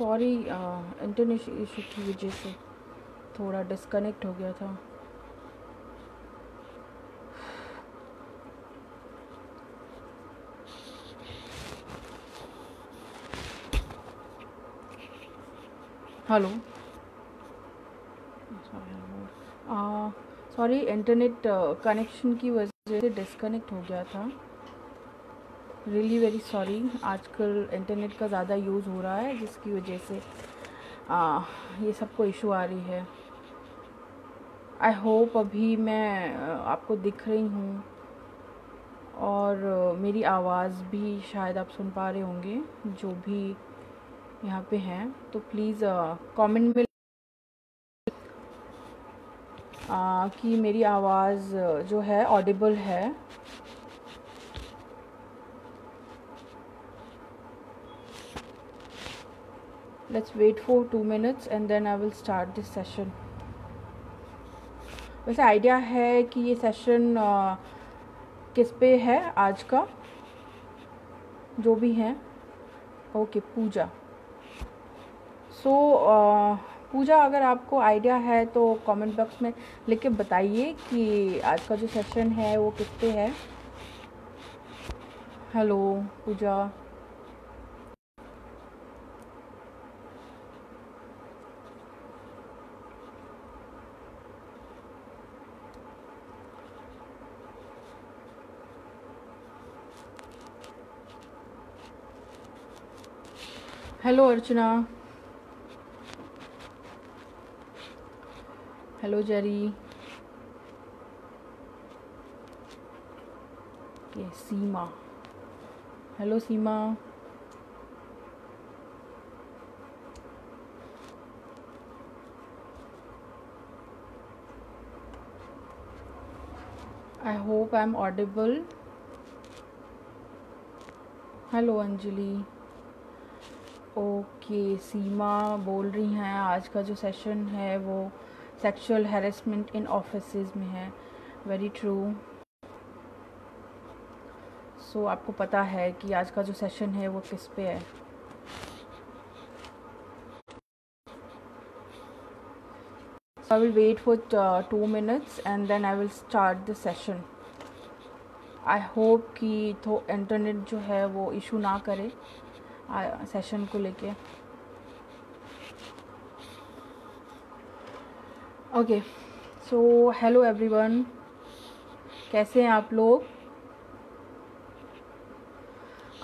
Sorry, internet issue की वजह से थोड़ा डिस्कनेक्ट हो गया था। हेलो, सॉरी, इंटरनेट कनेक्शन की वजह से डिस्कनेक्ट हो गया था। Really very sorry. आजकल इंटरनेट का ज़्यादा यूज़ हो रहा है जिसकी वजह से ये सबको इशू आ रही है। आई होप अभी मैं आपको दिख रही हूँ और मेरी आवाज़ भी शायद आप सुन पा रहे होंगे, जो भी यहाँ पे हैं। तो प्लीज़ कमेंट में कि मेरी आवाज़ जो है ऑडिबल है। Let's wait for 2 minutes and then I will start this session. वैसे आइडिया है कि ये सेशन किस पे है आज का, जो भी है। ओके, पूजा। सो पूजा, अगर आपको आइडिया है तो कमेंट बॉक्स में लिख के बताइए कि आज का जो सेशन है वो किस पे है। Hello Pooja. Hello Archana. Hello Jerry. Okay, Seema. Hello Seema. I hope I am audible. Hello Anjali. Okay, Seema बोल रही हैं आज का जो सेशन है वो सेक्सुअल हैरेसमेंट इन ऑफिसेज में है। Very true. सो आपको पता है कि आज का जो सेशन है वो किस पे है। So I will wait for 2 minutes and then I will start the session. I hope कि तो इंटरनेट जो है वो इशू ना करे सेशन को लेके। ओके, सो हेलो एवरीवन, कैसे हैं आप लोग?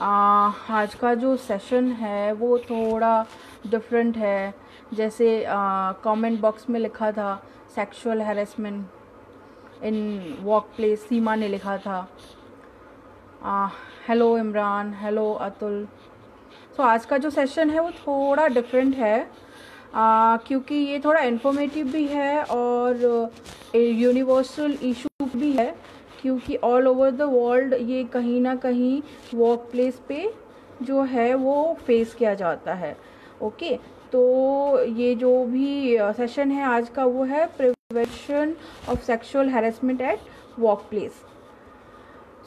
आज का जो सेशन है वो थोड़ा डिफरेंट है। जैसे कमेंट बॉक्स में लिखा था sexual harassment in work place, Seema ने लिखा था। Hello Imran, hello Atul. So आज का जो सेशन है वो थोड़ा डिफरेंट है क्योंकि ये थोड़ा इन्फॉर्मेटिव भी है और यूनिवर्सल इशू भी है, क्योंकि ऑल ओवर द वर्ल्ड ये कहीं ना कहीं वर्क प्लेस पे जो है वो फेस किया जाता है। ओके, तो ये जो भी सेशन है आज का वो है prevention of sexual harassment eight work place.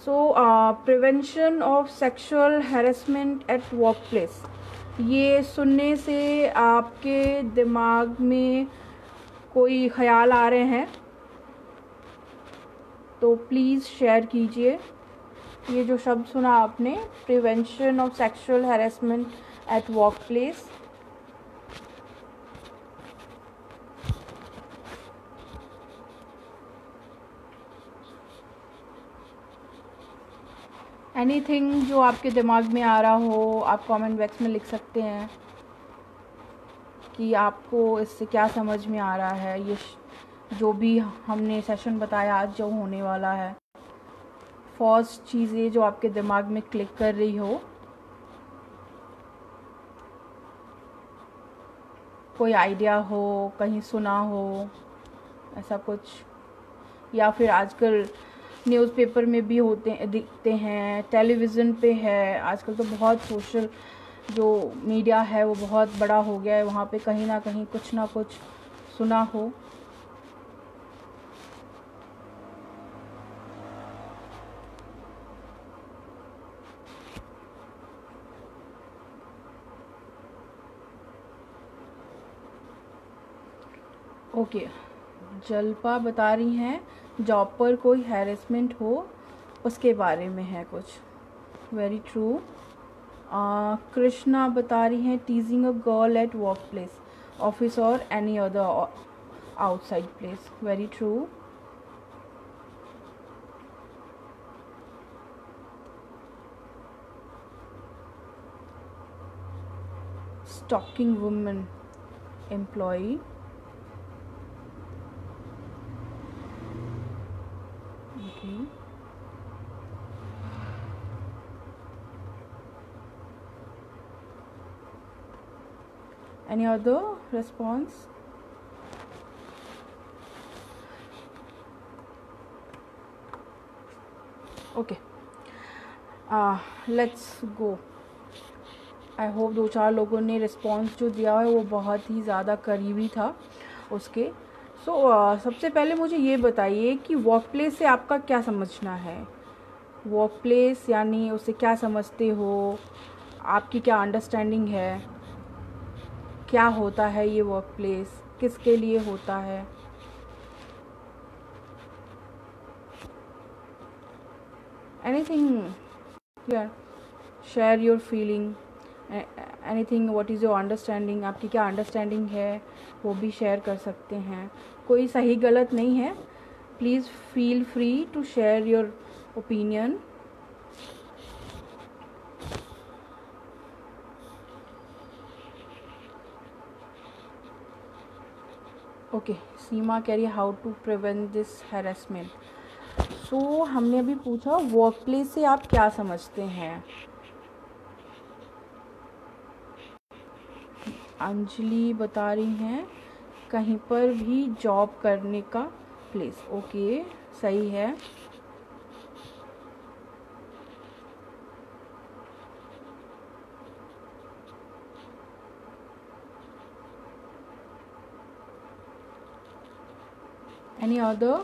So prevention of sexual harassment eight work place, ये सुनने से आपके दिमाग में कोई ख्याल आ रहे हैं तो प्लीज़ शेयर कीजिए। ये जो शब्द सुना आपने, prevention of sexual harassment eight work place, anything जो आपके दिमाग में आ रहा हो आप कमेंट बॉक्स में लिख सकते हैं कि आपको इससे क्या समझ में आ रहा है। ये जो भी हमने सेशन बताया आज जो होने वाला है, फर्स्ट चीज़ें जो आपके दिमाग में क्लिक कर रही हो, कोई आइडिया हो, कहीं सुना हो ऐसा कुछ, या फिर आजकल न्यूज़पेपर में भी दिखते हैं, टेलीविज़न पे है। आजकल तो बहुत सोशल जो मीडिया है वो बहुत बड़ा हो गया है, वहाँ पे कहीं ना कहीं कुछ ना कुछ सुना हो। ओके, जल्पा बता रही हैं जॉब पर कोई हैरेसमेंट हो उसके बारे में है कुछ। Very true. कृष्णा बता रही हैं teasing a girl at work place, office और any other outside place. Very true. Stalking women employee. Okay, any other response? Okay, let's go. I hope 2-4 लोगों ने रिस्पॉन्स जो दिया है वो बहुत ही ज़्यादा करीबी था उसके। सबसे पहले मुझे ये बताइए कि वर्क प्लेस से आपका क्या समझना है। वर्क प्लेस यानी उसे क्या समझते हो, आपकी क्या अंडरस्टैंडिंग है, क्या होता है ये वर्क प्लेस, किसके लिए होता है। Anything, share your feeling, anything, what is your understanding, आपकी क्या अंडरस्टैंडिंग है वो भी शेयर कर सकते हैं। कोई सही गलत नहीं है, please feel free to share your opinion. Okay, Seema कह रही है how to prevent this harassment. So हमने अभी पूछा वर्क प्लेस से आप क्या समझते हैं। अंजलि बता रही हैं कहीं पर भी जॉब करने का प्लेस। ओके, सही है। Any other?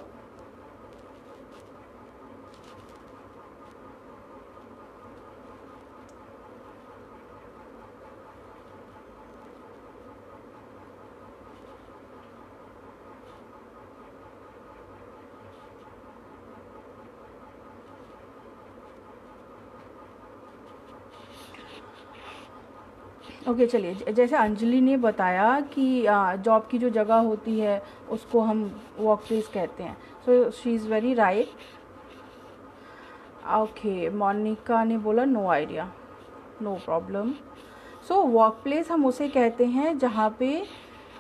ओके, चलिए, जैसे अंजलि ने बताया कि जॉब की जो जगह होती है उसको हम वर्क प्लेस कहते हैं। So she is very right. Okay, Monika ने बोला no idea, no problem. So workplace हम उसे कहते हैं जहाँ पे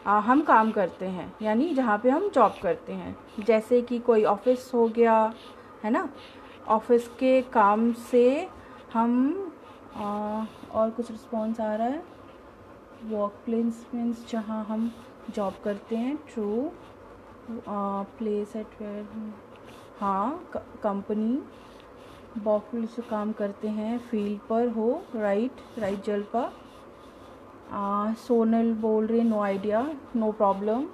हम काम करते हैं, यानी जहाँ पे हम जॉब करते हैं। जैसे कि कोई ऑफिस हो गया, है ना, ऑफिस के काम से हम और कुछ रिस्पॉन्स आ रहा है। वर्क प्लेस मीन्स जहाँ हम जॉब करते हैं। ट्रू। प्लेस एट वेयर, हाँ, कंपनी, वर्क प्लेस से काम करते हैं, फील्ड पर हो। राइट जल्पा। सोनल बोल रही है नो आइडिया, नो प्रॉब्लम।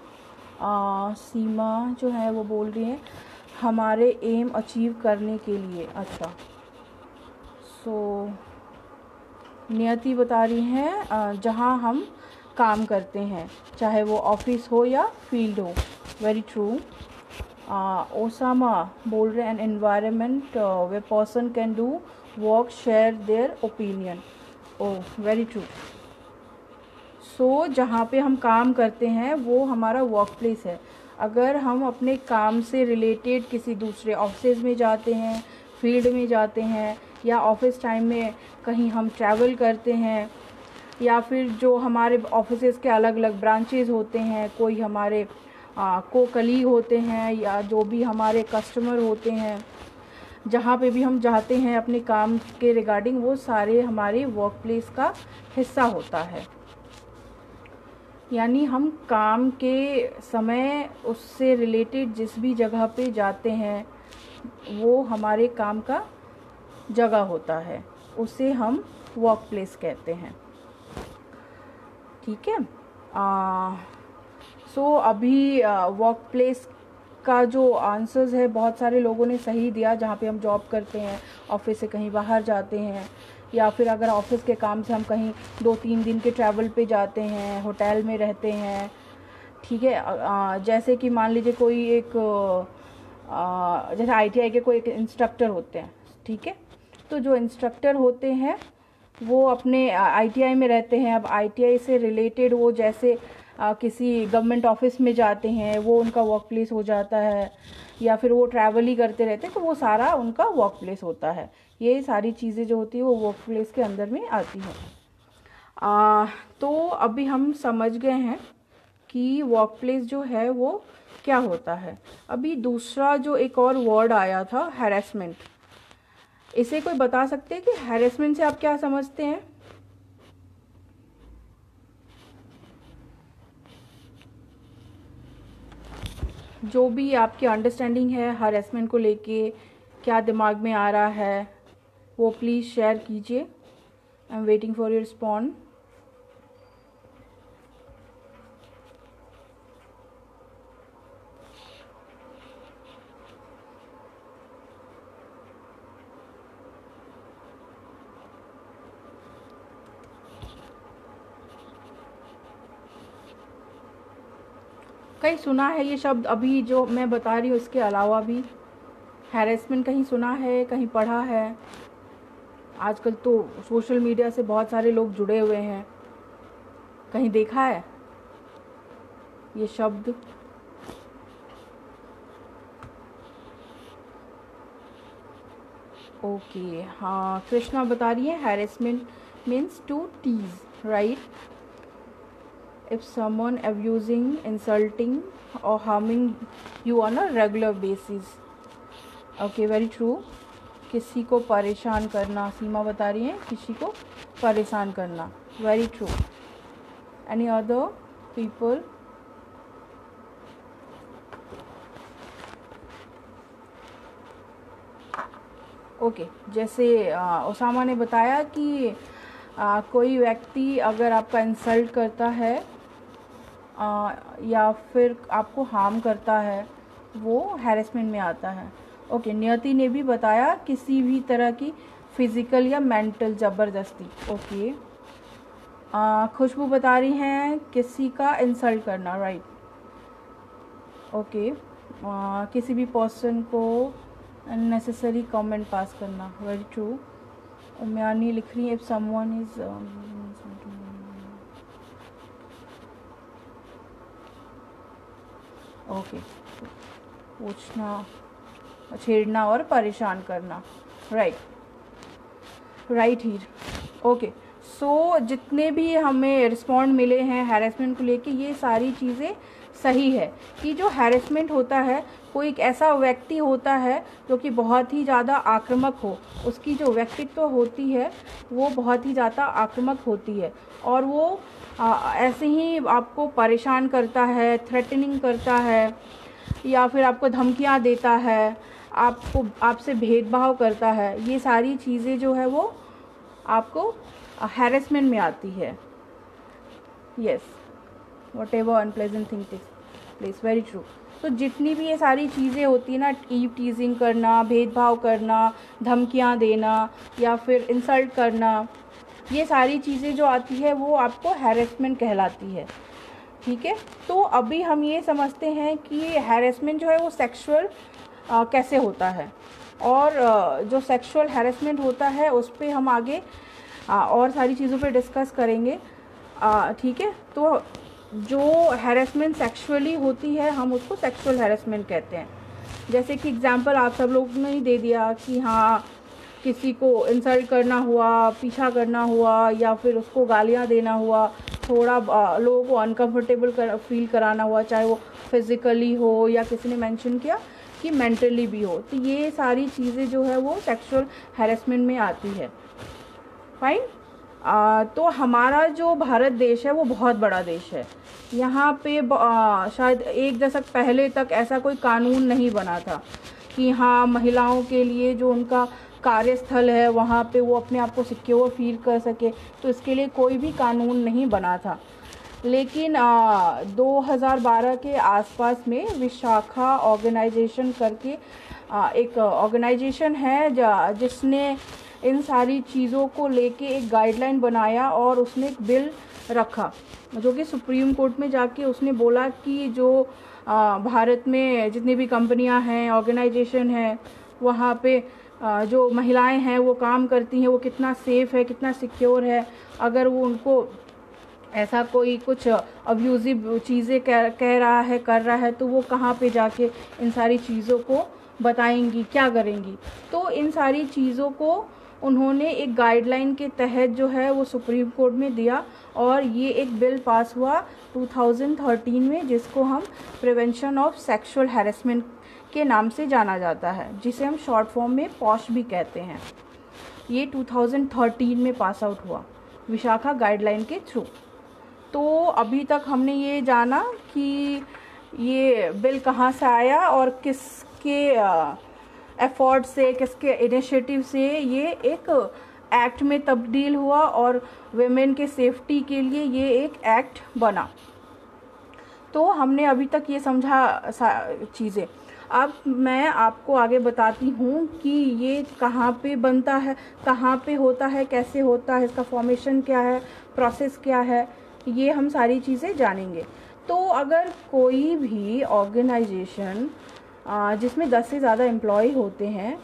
सीमा जो है वो बोल रही है हमारे एम अचीव करने के लिए। अच्छा, सो नियति बता रही हैं जहाँ हम काम करते हैं, चाहे वो ऑफिस हो या फील्ड हो। Very true. ओसामा बोल रहे हैं an environment way person can do work share their opinion. Oh, very true. So जहाँ पे हम काम करते हैं वो हमारा वर्क प्लेस है। अगर हम अपने काम से रिलेटेड किसी दूसरे ऑफिस में जाते हैं, फील्ड में जाते हैं, या ऑफिस टाइम में कहीं हम ट्रैवल करते हैं, या फिर जो हमारे ऑफिसेज़ के अलग अलग ब्रांचेस होते हैं, कोई हमारे को कलीग होते हैं, या जो भी हमारे कस्टमर होते हैं, जहाँ पे भी हम जाते हैं अपने काम के रिगार्डिंग, वो सारे हमारे वर्क प्लेस का हिस्सा होता है। यानी हम काम के समय उससे रिलेटेड जिस भी जगह पे जाते हैं वो हमारे काम का जगह होता है, उसे हम वर्क प्लेस कहते हैं। ठीक है। सो अभी वर्क प्लेस का जो आंसर्स है बहुत सारे लोगों ने सही दिया, जहाँ पे हम जॉब करते हैं, ऑफिस से कहीं बाहर जाते हैं, या फिर अगर ऑफिस के काम से हम कहीं 2-3 दिन के ट्रैवल पे जाते हैं, होटल में रहते हैं। ठीक है। जैसे कि मान लीजिए कोई एक जैसे ITI के कोई एक इंस्ट्रक्टर होते हैं, ठीक है। तो जो इंस्ट्रक्टर होते हैं वो अपने ITI में रहते हैं। अब ITI से रिलेटेड वो जैसे किसी गवर्नमेंट ऑफिस में जाते हैं, वो उनका वर्क प्लेस हो जाता है, या फिर वो ट्रैवल ही करते रहते हैं, तो वो सारा उनका वर्क प्लेस होता है। ये सारी चीज़ें जो होती है वो वर्क प्लेस के अंदर में आती हैं। तो अभी हम समझ गए हैं कि वर्क प्लेस जो है वो क्या होता है। अभी दूसरा जो एक और वर्ड आया था, हैरेसमेंट, इसे कोई बता सकते हैं कि हैरेसमेंट से आप क्या समझते हैं? जो भी आपकी अंडरस्टैंडिंग है हैरेसमेंट को लेके, क्या दिमाग में आ रहा है, वो प्लीज़ शेयर कीजिए। I am waiting for your respond. कहीं सुना है ये शब्द अभी जो मैं बता रही हूँ, इसके अलावा भी हैरेसमेंट कहीं सुना है, कहीं पढ़ा है? आजकल तो सोशल मीडिया से बहुत सारे लोग जुड़े हुए हैं, कहीं देखा है ये शब्द? ओके, हाँ, कृष्णा बता रही है harassment means to tease, right? If someone abusing, insulting or harming you on a regular basis. Okay, very true. किसी को परेशान करना, सीमा बता रही है किसी को परेशान करना, very true. Any other people? Okay, जैसे ओसामा ने बताया कि कोई व्यक्ति अगर आपका इंसल्ट करता है या फिर आपको हार्म करता है, वो हैरेसमेंट में आता है। ओके, नियति ने भी बताया किसी भी तरह की फिज़िकल या मेंटल ज़बरदस्ती। ओके, खुशबू बता रही हैं किसी का इंसल्ट करना, राइट? ओके, किसी भी पर्सन को अननेसेसरी कमेंट पास करना, वेरी ट्रू। उम्यानी लिख रही है इफ समवन इज ओके, पूछना, छेड़ना और परेशान करना, राइट हीर। ओके, सो जितने भी हमें रिस्पॉन्ड मिले हैं हैरेसमेंट को लेके, ये सारी चीज़ें सही है कि जो हैरेसमेंट होता है, कोई एक ऐसा व्यक्ति होता है जो कि बहुत ही ज़्यादा आक्रामक हो, उसकी जो व्यक्तित्व होती है वो बहुत ही ज़्यादा आक्रामक होती है, और वो ऐसे ही आपको परेशान करता है, थ्रेटनिंग करता है, या फिर आपको धमकियां देता है, आपसे भेदभाव करता है। ये सारी चीज़ें जो है वो आपको हैरेसमेंट में आती है। Yes, whatever unpleasant thing takes place, very true। तो जितनी भी ये सारी चीज़ें होती हैं ना, टीजिंग करना, भेदभाव करना, धमकियां देना या फिर इंसल्ट करना, ये सारी चीज़ें जो आती है वो आपको हैरेसमेंट कहलाती है, ठीक है। तो अभी हम ये समझते हैं कि हैरेसमेंट जो है वो सेक्सुअल कैसे होता है, और जो सेक्सुअल हैरेसमेंट होता है उस पर हम आगे और सारी चीज़ों पे डिस्कस करेंगे, ठीक है। तो जो हैरेसमेंट सेक्सुअली होती है हम उसको सेक्सुअल हैरेसमेंट कहते हैं। जैसे कि एग्जांपल आप सब लोगों ने ही दे दिया कि हाँ, किसी को इंसल्ट करना हुआ, पीछा करना हुआ, या फिर उसको गालियाँ देना हुआ, थोड़ा लोगों को अनकंफर्टेबल फील कराना हुआ, चाहे वो फिज़िकली हो या किसी ने मेंशन किया कि मेंटली भी हो, तो ये सारी चीज़ें जो है वो सेक्सुअल हैरेसमेंट में आती है। फाइन। तो हमारा जो भारत देश है वो बहुत बड़ा देश है। यहाँ पे शायद 1 दशक पहले तक ऐसा कोई कानून नहीं बना था कि हाँ, महिलाओं के लिए जो उनका कार्यस्थल है वहाँ पे वो अपने आप को सिक्योर फील कर सके, तो इसके लिए कोई भी कानून नहीं बना था। लेकिन 2012 के आसपास में विशाखा ऑर्गेनाइजेशन करके एक ऑर्गेनाइजेशन है जिसने इन सारी चीज़ों को लेके एक गाइडलाइन बनाया और उसने एक बिल रखा, जो कि सुप्रीम कोर्ट में जाके उसने बोला कि जो भारत में जितनी भी कंपनियां हैं, ऑर्गेनाइजेशन हैं, वहाँ पे जो महिलाएं हैं वो काम करती हैं, वो कितना सेफ़ है, कितना सिक्योर है। अगर वो उनको ऐसा कोई कुछ अब्यूज़िव चीज़ें कह रहा है, कर रहा है, तो वो कहाँ पे जाके इन सारी चीज़ों को बताएंगी, क्या करेंगी। तो इन सारी चीज़ों को उन्होंने एक गाइडलाइन के तहत जो है वो सुप्रीम कोर्ट में दिया और ये एक बिल पास हुआ 2013 में, जिसको हम प्रिवेंशन ऑफ सेक्सुअल हैरेसमेंट के नाम से जाना जाता है, जिसे हम शॉर्ट फॉर्म में पॉश भी कहते हैं। ये 2013 में पास आउट हुआ विशाखा गाइडलाइन के थ्रू। तो अभी तक हमने ये जाना कि ये बिल कहाँ से आया और किसके एफर्ट से, किसके इनिशिएटिव से ये एक एक्ट में तब्दील हुआ और वेमेन के सेफ्टी के लिए ये एक एक्ट बना। तो हमने अभी तक ये समझा चीज़ें। अब मैं आपको आगे बताती हूँ कि ये कहाँ पे बनता है, कहाँ पे होता है, कैसे होता है, इसका फॉर्मेशन क्या है, प्रोसेस क्या है, ये हम सारी चीज़ें जानेंगे। तो अगर कोई भी ऑर्गेनाइजेशन जिसमें 10 से ज़्यादा एम्प्लॉय होते हैं,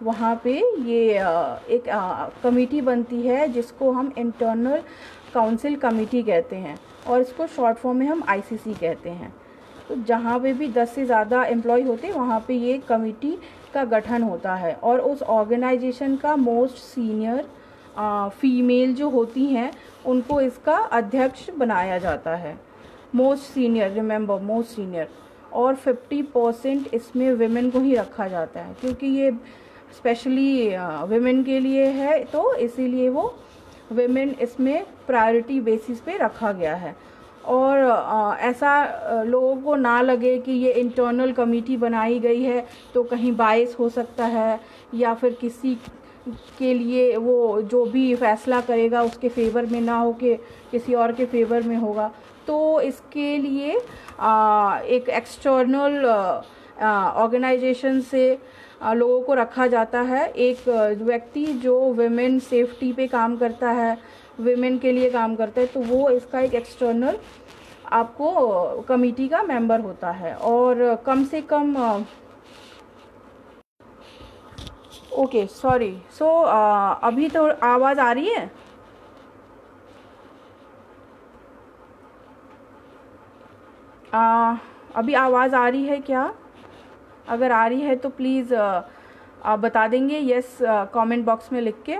वहाँ पे ये एक कमेटी बनती है जिसको हम इंटरनल काउंसिल कमेटी कहते हैं और इसको शॉर्ट फॉर्म में हम आईसीसी कहते हैं। तो जहाँ पे भी 10 से ज़्यादा एम्प्लॉय होते हैं वहाँ पे ये कमेटी का गठन होता है और उस ऑर्गेनाइजेशन का मोस्ट सीनियर फीमेल जो होती हैं उनको इसका अध्यक्ष बनाया जाता है। Most senior, remember, most senior. और 50% इसमें विमेन को ही रखा जाता है क्योंकि ये स्पेशली विमेन के लिए है, तो इसीलिए वो विमेन इसमें प्रायोरिटी बेसिस पे रखा गया है। और ऐसा लोगों को ना लगे कि ये इंटरनल कमेटी बनाई गई है तो कहीं बायस हो सकता है या फिर किसी के लिए वो जो भी फैसला करेगा उसके फेवर में ना हो के किसी और के फेवर में होगा। तो इसके लिए एक एक्सटर्नल ऑर्गेनाइजेशन से लोगों को रखा जाता है, एक व्यक्ति जो विमेन सेफ्टी पे काम करता है, विमेन के लिए काम करता है, तो वो इसका एक एक्सटर्नल आपको कमेटी का मेंबर होता है। और कम से कम ओके सॉरी, सो अभी तो आवाज़ आ रही है? अभी आवाज़ आ रही है क्या? अगर आ रही है तो प्लीज़ आप बता देंगे यस कमेंट बॉक्स में लिख के।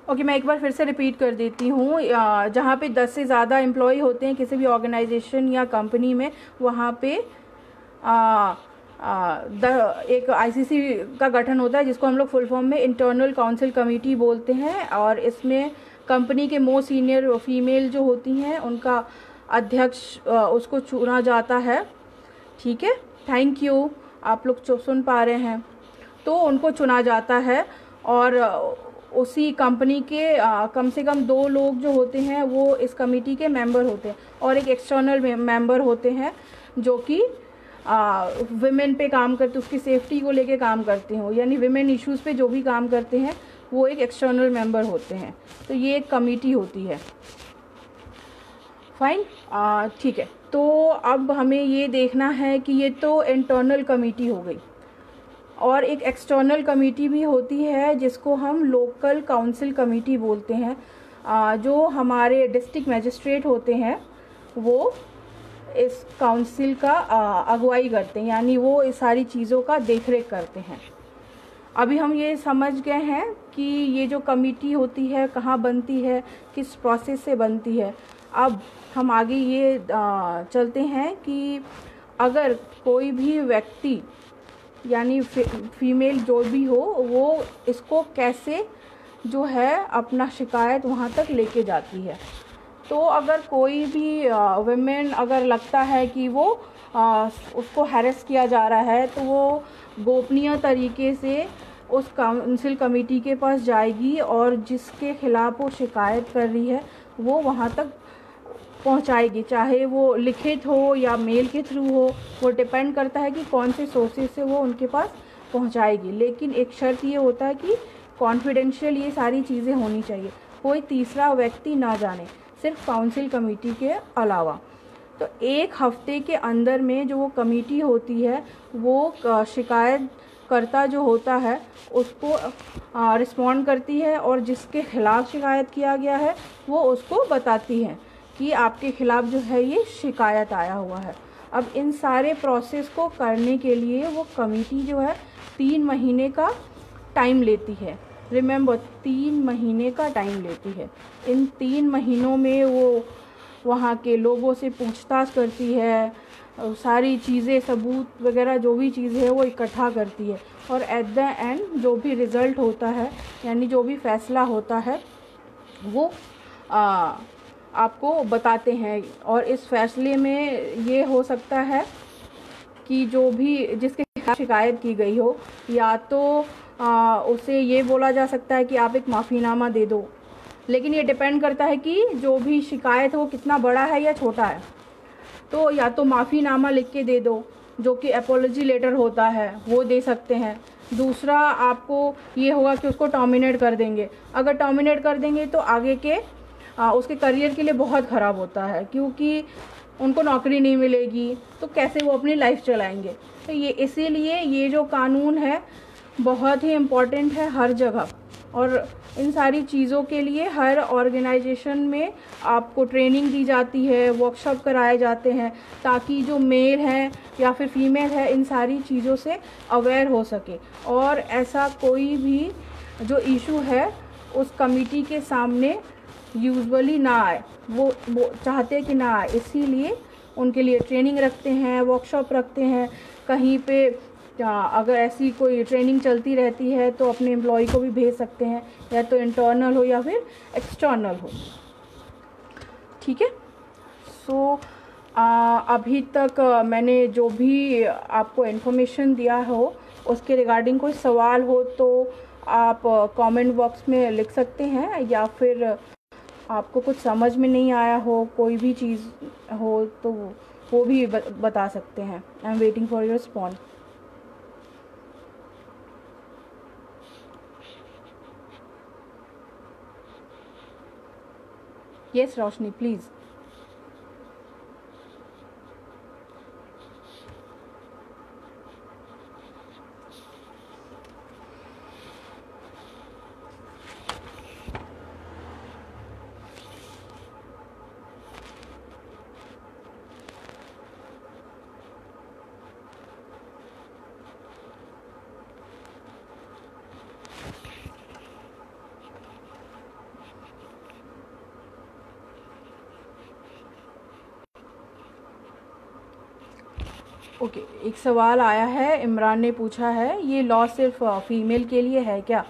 ओके, मैं एक बार फिर से रिपीट कर देती हूँ। जहाँ पे 10 से ज़्यादा एम्प्लॉय होते हैं किसी भी ऑर्गेनाइजेशन या कंपनी में, वहाँ पे एक आईसीसी का गठन होता है जिसको हम लोग फुल फॉर्म में इंटरनल काउंसिल कमेटी बोलते हैं। और इसमें कंपनी के मोस्ट सीनियर फीमेल जो होती हैं उनका अध्यक्ष उसको चुना जाता है। ठीक है, थैंक यू, आप लोग सुन पा रहे हैं। तो उनको चुना जाता है और उसी कंपनी के कम से कम 2 लोग जो होते हैं वो इस कमेटी के मेंबर होते हैं और एक एक्सटर्नल मेंबर होते हैं जो कि विमेन पे काम करते, उसकी सेफ्टी को लेके काम करते हो, यानी विमेन इश्यूज़ पे जो भी काम करते हैं वो एक एक्सटर्नल मेंबर होते हैं। तो ये एक कमेटी होती है। फाइन, ठीक है। तो अब हमें ये देखना है कि ये तो इंटरनल कमेटी हो गई और एक एक्सटर्नल कमेटी भी होती है जिसको हम लोकल काउंसिल कमेटी बोलते हैं। जो हमारे डिस्ट्रिक्ट मजिस्ट्रेट होते हैं वो इस काउंसिल का अगुवाई करते हैं, यानी वो इस सारी चीज़ों का देखरेख करते हैं। अभी हम ये समझ गए हैं कि ये जो कमेटी होती है कहाँ बनती है, किस प्रोसेस से बनती है। अब हम आगे ये चलते हैं कि अगर कोई भी व्यक्ति यानी फीमेल जो भी हो वो इसको कैसे जो है अपना शिकायत वहाँ तक लेके जाती है। तो अगर कोई भी विमेन अगर लगता है कि वो उसको हैरेस किया जा रहा है तो वो गोपनीय तरीके से उस काउंसिल कमेटी के पास जाएगी और जिसके खिलाफ़ वो शिकायत कर रही है वो वहाँ तक पहुँचाएगी, चाहे वो लिखित हो या मेल के थ्रू हो। वो डिपेंड करता है कि कौन से सोर्सेज से वो उनके पास पहुंचाएगी, लेकिन एक शर्त ये होता है कि कॉन्फिडेंशियल ये सारी चीज़ें होनी चाहिए, कोई तीसरा व्यक्ति ना जाने, सिर्फ काउंसिल कमेटी के अलावा। तो 1 हफ्ते के अंदर में जो वो कमेटी होती है वो शिकायत कर्ता जो होता है उसको रिस्पॉन्ड करती है, और जिसके खिलाफ़ शिकायत किया गया है वो उसको बताती है कि आपके खिलाफ़ जो है ये शिकायत आया हुआ है। अब इन सारे प्रोसेस को करने के लिए वो कमेटी जो है 3 महीने का टाइम लेती है। रिमेंबर, 3 महीने का टाइम लेती है। इन 3 महीनों में वो वहाँ के लोगों से पूछताछ करती है, सारी चीज़ें, सबूत वगैरह जो भी चीज़ें है वो इकट्ठा करती है, और एट द एंड जो भी रिज़ल्ट होता है, यानी जो भी फैसला होता है वो आपको बताते हैं। और इस फैसले में ये हो सकता है कि जो भी जिसके खिलाफ शिकायत की गई हो, या तो उसे ये बोला जा सकता है कि आप एक माफ़ीनामा दे दो, लेकिन ये डिपेंड करता है कि जो भी शिकायत है वो कितना बड़ा है या छोटा है। तो या तो माफ़ीनामा लिख के दे दो, जो कि अपॉलॉजी लेटर होता है, वो दे सकते हैं। दूसरा आपको ये होगा कि उसको टर्मिनेट कर देंगे। अगर टर्मिनेट कर देंगे तो आगे के उसके करियर के लिए बहुत ख़राब होता है, क्योंकि उनको नौकरी नहीं मिलेगी, तो कैसे वो अपनी लाइफ चलाएंगे। तो ये इसीलिए ये जो कानून है बहुत ही इम्पॉर्टेंट है हर जगह, और इन सारी चीज़ों के लिए हर ऑर्गेनाइजेशन में आपको ट्रेनिंग दी जाती है, वर्कशॉप कराए जाते हैं, ताकि जो मेल है या फिर फीमेल है इन सारी चीज़ों से अवेयर हो सके, और ऐसा कोई भी जो इशू है उस कमेटी के सामने यूजुअली ना आए। वो चाहते कि ना आए, इसीलिए उनके लिए ट्रेनिंग रखते हैं, वर्कशॉप रखते हैं। कहीं पे अगर ऐसी कोई ट्रेनिंग चलती रहती है तो अपने एम्प्लॉय को भी भेज सकते हैं, या तो इंटरनल हो या फिर एक्सटर्नल हो। ठीक है। सो अभी तक मैंने जो भी आपको इन्फॉर्मेशन दिया हो उसके रिगार्डिंग कोई सवाल हो तो आप कमेंट बॉक्स में लिख सकते हैं, या फिर आपको कुछ समझ में नहीं आया हो, कोई भी चीज़ हो तो वो भी बता सकते हैं। I am waiting for your response. Yes Roshni, please. Okay, एक सवाल आया है, इमरान ने पूछा है, ये लॉ सिर्फ फीमेल के लिए है क्या?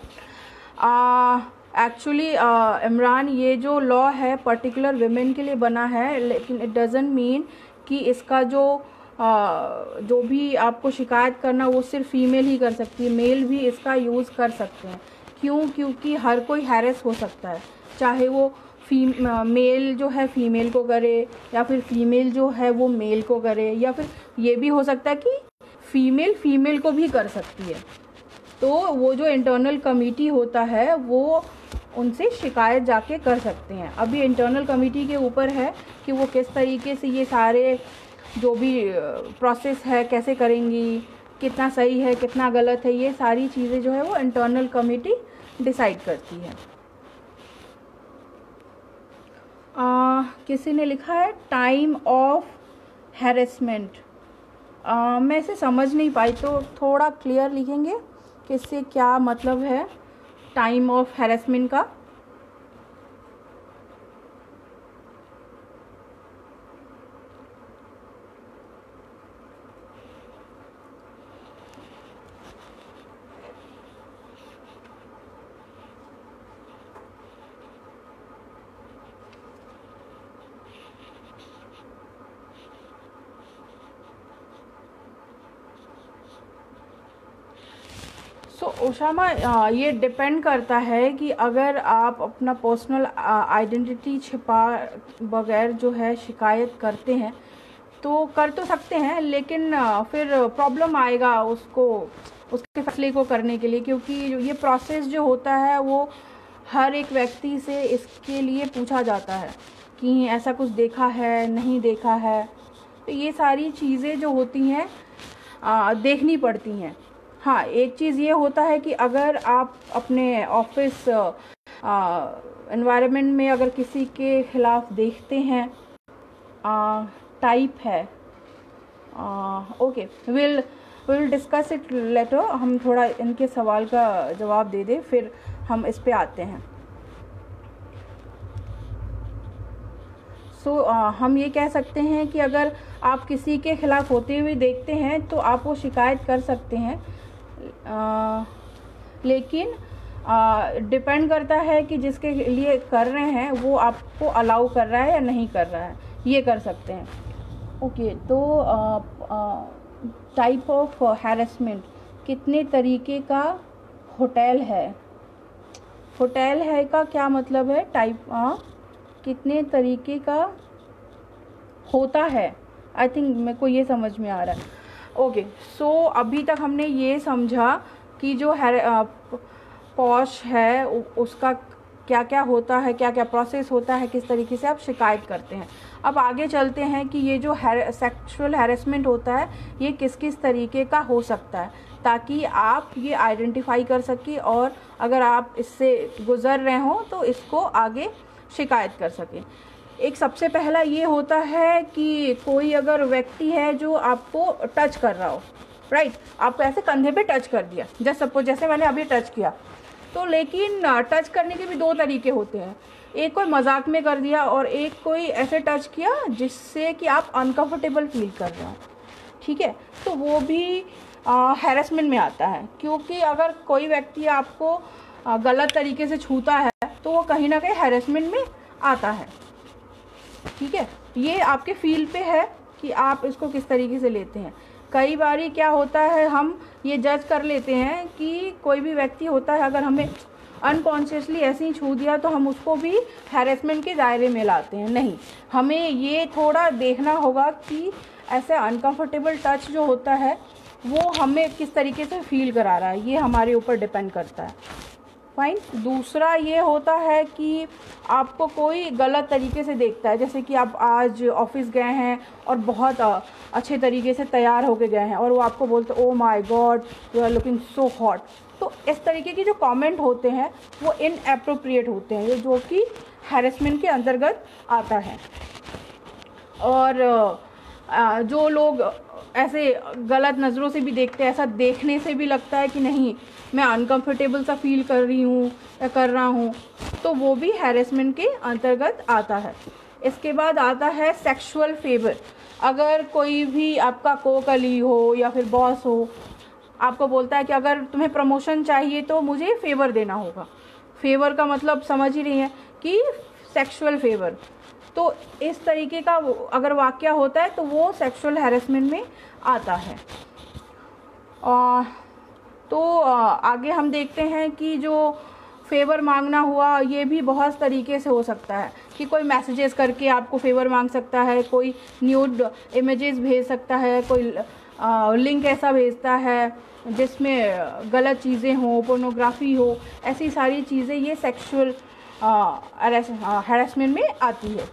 एक्चुअली इमरान, ये जो लॉ है पर्टिकुलर विमेन के लिए बना है, लेकिन इट डजंट मीन कि इसका जो भी आपको शिकायत करना वो सिर्फ फीमेल ही कर सकती है, मेल भी इसका यूज़ कर सकते हैं। क्यों? क्योंकि हर कोई हैरेस हो सकता है, चाहे वो मेल जो है फीमेल को करे, या फिर फीमेल जो है वो मेल को करे, या फिर ये भी हो सकता है कि फीमेल को भी कर सकती है। तो वो जो इंटरनल कमेटी होता है वो उनसे शिकायत जाके कर सकते हैं। अभी इंटरनल कमेटी के ऊपर है कि वो किस तरीके से ये सारे जो भी प्रोसेस है कैसे करेंगी, कितना सही है कितना गलत है, ये सारी चीज़ें जो है वो इंटरनल कमेटी डिसाइड करती है। किसी ने लिखा है टाइम ऑफ हैरेसमेंट, मैं इसे समझ नहीं पाई, तो थोड़ा क्लियर लिखेंगे कि इससे क्या मतलब है टाइम ऑफ हैरेसमेंट का? ओशामा, ये डिपेंड करता है कि अगर आप अपना पर्सनल आइडेंटिटी छिपा बगैर जो है शिकायत करते हैं तो कर तो सकते हैं, लेकिन फिर प्रॉब्लम आएगा उसको उसके फैसले को करने के लिए, क्योंकि ये प्रोसेस जो होता है वो हर एक व्यक्ति से इसके लिए पूछा जाता है कि ऐसा कुछ देखा है, नहीं देखा है। तो ये सारी चीज़ें जो होती हैं देखनी पड़ती हैं। हाँ, एक चीज़ ये होता है कि अगर आप अपने ऑफिस एनवायरनमेंट में अगर किसी के खिलाफ देखते हैं, टाइप है, okay, will discuss it later. हम थोड़ा इनके सवाल का जवाब दे दें, फिर हम इस पे आते हैं। सो हम ये कह सकते हैं कि अगर आप किसी के खिलाफ होते हुए देखते हैं तो आप वो शिकायत कर सकते हैं, लेकिन डिपेंड करता है कि जिसके लिए कर रहे हैं वो आपको अलाउ कर रहा है या नहीं कर रहा है, ये कर सकते हैं। ओके, तो टाइप ऑफ हैरेसमेंट, कितने तरीके का होटल है। होटल है का क्या मतलब है? टाइप कितने तरीके का होता है। आई थिंक मेरे को ये समझ में आ रहा है। ओके, सो अभी तक हमने ये समझा कि जो पॉश है उसका क्या क्या होता है, क्या क्या प्रोसेस होता है, किस तरीके से आप शिकायत करते हैं। अब आगे चलते हैं कि ये जो सेक्सुअल हैरेसमेंट होता है ये किस किस तरीके का हो सकता है, ताकि आप ये आइडेंटिफाई कर सकें और अगर आप इससे गुज़र रहे हो तो इसको आगे शिकायत कर सकें। एक सबसे पहला ये होता है कि कोई अगर व्यक्ति है जो आपको टच कर रहा हो, राइट, आपको ऐसे कंधे पे टच कर दिया, जस्ट सपोज जैसे मैंने अभी टच किया, तो लेकिन टच करने के भी दो तरीके होते हैं। एक कोई मजाक में कर दिया और एक कोई ऐसे टच किया जिससे कि आप अनकंफर्टेबल फील कर रहे हो, ठीक है, तो वो भी हैरेसमेंट में आता है। क्योंकि अगर कोई व्यक्ति आपको गलत तरीके से छूता है तो वो कहीं ना कहीं हैरेसमेंट में आता है, ठीक है। ये आपके फील पे है कि आप इसको किस तरीके से लेते हैं। कई बारी क्या होता है, हम ये जज कर लेते हैं कि कोई भी व्यक्ति होता है अगर हमें अनकॉन्शियसली ऐसे ही छू दिया तो हम उसको भी हैरेसमेंट के दायरे में लाते हैं। नहीं, हमें ये थोड़ा देखना होगा कि ऐसे अनकंफर्टेबल टच जो होता है वो हमें किस तरीके से फील करा रहा है, ये हमारे ऊपर डिपेंड करता है। फाइन। दूसरा ये होता है कि आपको कोई गलत तरीके से देखता है, जैसे कि आप आज ऑफिस गए हैं और बहुत अच्छे तरीके से तैयार होके गए हैं और वो आपको बोलते oh my god you are looking so hot. तो इस तरीके के जो कमेंट होते हैं वो इनएप्रोप्रिएट होते हैं, जो कि हैरेसमेंट के अंतर्गत आता है। और जो लोग ऐसे गलत नज़रों से भी देखते हैं, ऐसा देखने से भी लगता है कि नहीं मैं अनकंफर्टेबल सा फील कर रही हूँ या कर रहा हूँ, तो वो भी हैरेसमेंट के अंतर्गत आता है। इसके बाद आता है सेक्सुअल फेवर। अगर कोई भी आपका को-कलीग हो या फिर बॉस हो, आपको बोलता है कि अगर तुम्हें प्रमोशन चाहिए तो मुझे फेवर देना होगा। फेवर का मतलब समझ ही रही है कि सेक्सुअल फेवर। तो इस तरीके का अगर वाक्य होता है तो वो सेक्सुअल हैरेसमेंट में आता है। तो आगे हम देखते हैं कि जो फेवर मांगना हुआ ये भी बहुत तरीके से हो सकता है कि कोई मैसेजेस करके आपको फेवर मांग सकता है, कोई न्यूड इमेजेस भेज सकता है, कोई लिंक ऐसा भेजता है जिसमें गलत चीज़ें हो, पोर्नोग्राफी हो, ऐसी सारी चीज़ें ये सेक्सुअल हैरेसमेंट में आती है।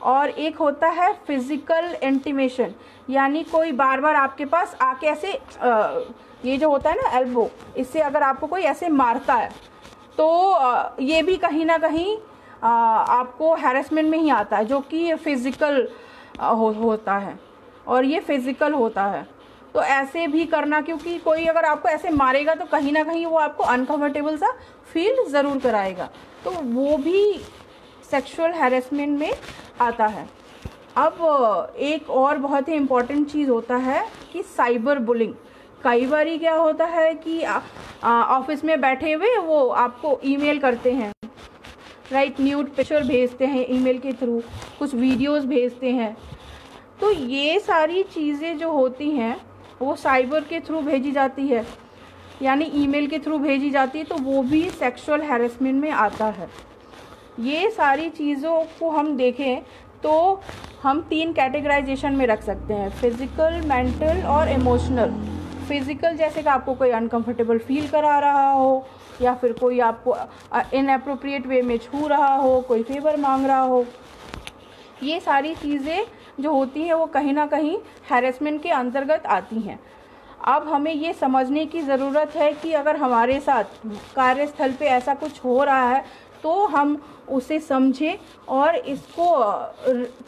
और एक होता है फिजिकल इंटीमेशन, यानी कोई बार बार आपके पास आके ऐसे ये जो होता है ना एल्बो, इससे अगर आपको कोई ऐसे मारता है तो ये भी कहीं ना कहीं आपको हैरेसमेंट में ही आता है, जो कि फिजिकल होता है और ये फिजिकल होता है। तो ऐसे भी करना, क्योंकि कोई अगर आपको ऐसे मारेगा तो कहीं ना कहीं वो आपको अनकंफर्टेबल सा फील ज़रूर कराएगा, तो वो भी सेक्सुअल हैरेसमेंट में आता है। अब एक और बहुत ही इम्पॉर्टेंट चीज़ होता है कि साइबर बुलिंग। कई बारी क्या होता है कि ऑफिस में बैठे हुए वो आपको ईमेल करते हैं, राइट, न्यूड पिक्चर भेजते हैं ईमेल के थ्रू, कुछ वीडियोस भेजते हैं। तो ये सारी चीज़ें जो होती हैं वो साइबर के थ्रू भेजी जाती है, यानी ईमेल के थ्रू भेजी जाती है, तो वो भी सेक्सुअल हैरेसमेंट में आता है। ये सारी चीज़ों को हम देखें तो हम 3 कैटेगराइजेशन में रख सकते हैं, फिजिकल, मेंटल और इमोशनल। फिज़िकल, जैसे कि आपको कोई अनकंफर्टेबल फील करा रहा हो, या फिर कोई आपको इनएप्रोप्रिएट वे में छू रहा हो, कोई फेवर मांग रहा हो, ये सारी चीज़ें जो होती हैं वो कहीं ना कहीं हैरेसमेंट के अंतर्गत आती हैं। अब हमें ये समझने की ज़रूरत है कि अगर हमारे साथ कार्यस्थल पे ऐसा कुछ हो रहा है तो हम उसे समझें और इसको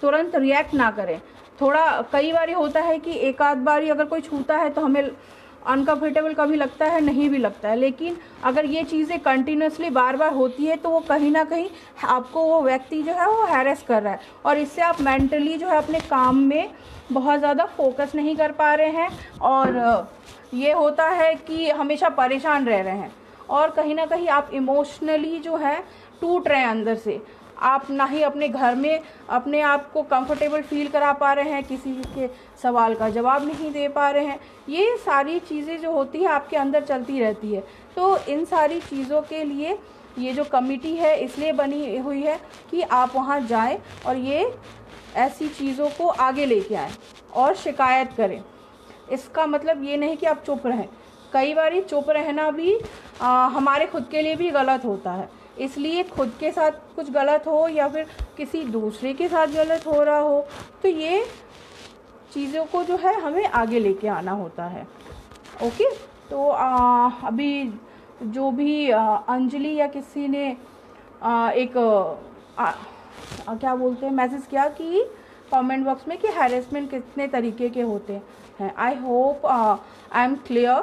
तुरंत रिएक्ट ना करें। थोड़ा कई बार होता है कि एक आध बार अगर कोई छूता है तो हमें अनकम्फर्टेबल कभी लगता है, नहीं भी लगता है, लेकिन अगर ये चीज़ें कंटिन्यूसली बार बार होती है तो वो कहीं ना कहीं आपको वो व्यक्ति जो है वो हैरेस कर रहा है, और इससे आप मेंटली जो है अपने काम में बहुत ज़्यादा फोकस नहीं कर पा रहे हैं, और ये होता है कि हमेशा परेशान रह रहे हैं, और कहीं ना कहीं आप इमोशनली जो है टूट रहे हैं अंदर से। आप ना ही अपने घर में अपने आप को कंफर्टेबल फील करा पा रहे हैं, किसी के सवाल का जवाब नहीं दे पा रहे हैं। ये सारी चीज़ें जो होती है आपके अंदर चलती रहती है। तो इन सारी चीज़ों के लिए ये जो कमेटी है इसलिए बनी हुई है कि आप वहाँ जाएं और ये ऐसी चीज़ों को आगे लेके आएँ और शिकायत करें। इसका मतलब ये नहीं कि आप चुप रहें। कई बार चुप रहना भी हमारे खुद के लिए भी गलत होता है, इसलिए खुद के साथ कुछ गलत हो या फिर किसी दूसरे के साथ गलत हो रहा हो तो ये चीज़ों को जो है हमें आगे लेके आना होता है। ओके, तो अभी जो भी अंजलि या किसी ने एक क्या बोलते हैं मैसेज किया कि कमेंट बॉक्स में कि हैरेसमेंट कितने तरीके के होते हैं। आई होप आई एम क्लियर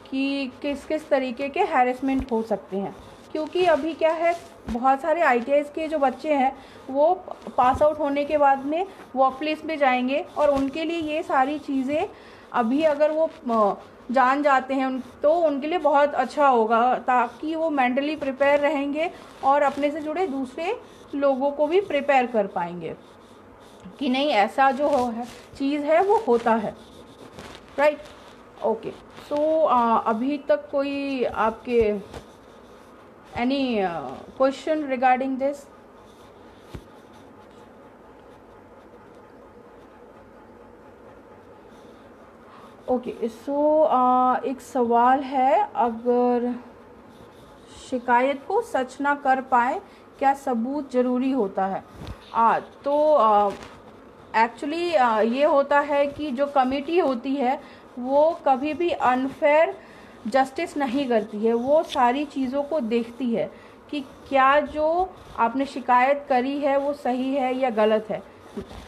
कि किस किस तरीके के हैरेसमेंट हो सकते हैं, क्योंकि अभी क्या है बहुत सारे ITIs के जो बच्चे हैं वो पास आउट होने के बाद में वर्क प्लेस में जाएंगे, और उनके लिए ये सारी चीज़ें अभी अगर वो जान जाते हैं तो उनके लिए बहुत अच्छा होगा, ताकि वो मेंटली प्रिपेयर रहेंगे और अपने से जुड़े दूसरे लोगों को भी प्रिपेयर कर पाएंगे कि नहीं ऐसा जो है चीज़ है वो होता है। Right, okay. सो अभी तक कोई आपके any question regarding this? Okay, so एक सवाल है, अगर शिकायत को सच ना कर पाए क्या सबूत ज़रूरी होता है? तो एक्चुअली ये होता है कि जो कमेटी होती है वो कभी भी अनफेयर जस्टिस नहीं करती है। वो सारी चीज़ों को देखती है कि क्या जो आपने शिकायत करी है वो सही है या गलत है।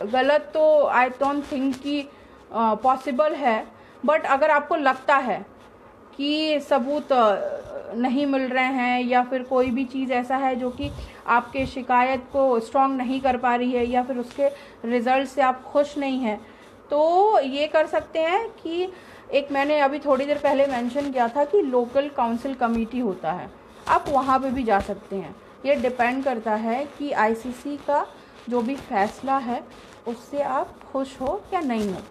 गलत तो आई डोंट थिंक कि पॉसिबल है, बट अगर आपको लगता है कि सबूत नहीं मिल रहे हैं या फिर कोई भी चीज़ ऐसा है जो कि आपके शिकायत को स्ट्रॉन्ग नहीं कर पा रही है या फिर उसके रिज़ल्ट से आप खुश नहीं हैं, तो ये कर सकते हैं कि एक मैंने अभी थोड़ी देर पहले मेंशन किया था कि लोकल काउंसिल कमेटी होता है, आप वहाँ पे भी जा सकते हैं। ये डिपेंड करता है कि ICC का जो भी फैसला है उससे आप खुश हो या नहीं हो,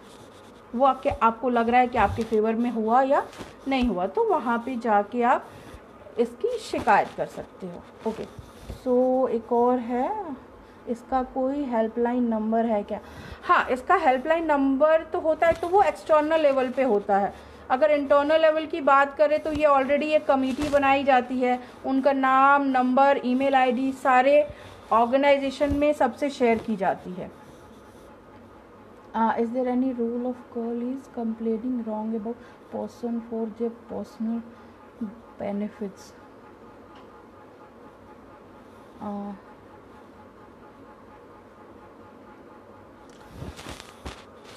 वो आपको लग रहा है कि आपके फेवर में हुआ या नहीं हुआ, तो वहाँ पे जाके आप इसकी शिकायत कर सकते हो। ओके, सो एक और है, इसका कोई हेल्पलाइन नंबर है क्या? हाँ, इसका हेल्पलाइन नंबर तो होता है, तो वो एक्सटर्नल लेवल पे होता है। अगर इंटरनल लेवल की बात करें तो ये ऑलरेडी एक कमेटी बनाई जाती है, उनका नाम, नंबर, ईमेल ID सारे ऑर्गेनाइजेशन में सबसे शेयर की जाती है। Is there any rule of colleagues complaining wrong about person for their personal benefits?